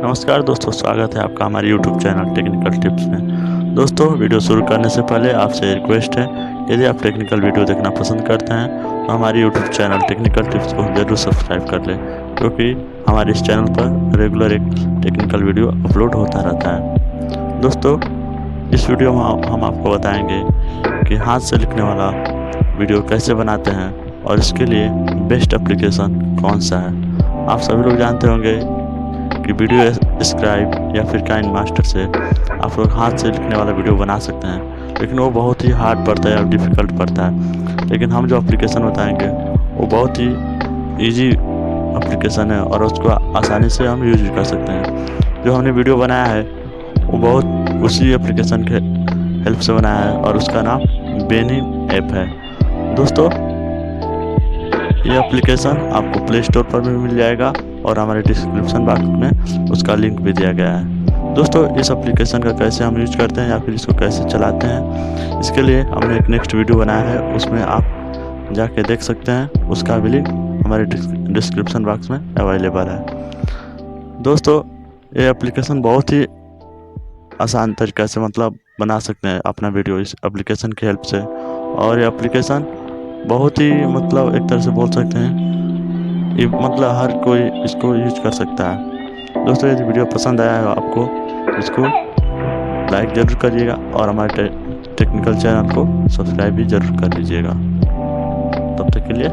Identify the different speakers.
Speaker 1: नमस्कार दोस्तों, स्वागत है आपका हमारे YouTube चैनल टेक्निकल टिप्स में। दोस्तों, वीडियो शुरू करने से पहले आपसे रिक्वेस्ट है, यदि आप टेक्निकल वीडियो देखना पसंद करते हैं तो हमारे YouTube चैनल टेक्निकल टिप्स को ज़रूर सब्सक्राइब कर लें, क्योंकि हमारे इस चैनल पर रेगुलर एक टेक्निकल वीडियो अपलोड होता रहता है। दोस्तों, इस वीडियो में हम आपको बताएंगे कि हाथ से लिखने वाला वीडियो कैसे बनाते हैं और इसके लिए बेस्ट एप्लीकेशन कौन सा है। आप सभी लोग जानते होंगे कि वीडियो स्क्राइब या फिर काइन मास्टर से आप लोग हाथ से लिखने वाला वीडियो बना सकते हैं, लेकिन वो बहुत ही हार्ड पड़ता है और डिफ़िकल्ट पड़ता है। लेकिन हम जो एप्लीकेशन बताएंगे वो बहुत ही इजी एप्लीकेशन है और उसको आसानी से हम यूज कर सकते हैं। जो हमने वीडियो बनाया है वो बहुत उसी एप्लीकेशन के हेल्प से बनाया है और उसका नाम बेनी ऐप है। दोस्तों, ये एप्लीकेशन आपको प्ले स्टोर पर भी मिल जाएगा और हमारे डिस्क्रिप्शन बॉक्स में उसका लिंक भी दिया गया है। दोस्तों, इस एप्लीकेशन का कैसे हम यूज करते हैं या फिर इसको कैसे चलाते हैं, इसके लिए हमने एक नेक्स्ट वीडियो बनाया है, उसमें आप जाके देख सकते हैं। उसका भी लिंक हमारे डिस्क्रिप्शन बॉक्स में अवेलेबल है। दोस्तों, ये एप्लीकेशन बहुत ही आसान तरीके से बना सकते हैं अपना वीडियो इस एप्लीकेशन की हेल्प से। और ये एप्लीकेशन बहुत ही एक तरह से बोल सकते हैं ये हर कोई इसको यूज कर सकता है। दोस्तों, यदि वीडियो पसंद आया है आपको तो इसको लाइक ज़रूर करिएगा और हमारे टेक्निकल चैनल को सब्सक्राइब भी ज़रूर कर लीजिएगा। तब तक के लिए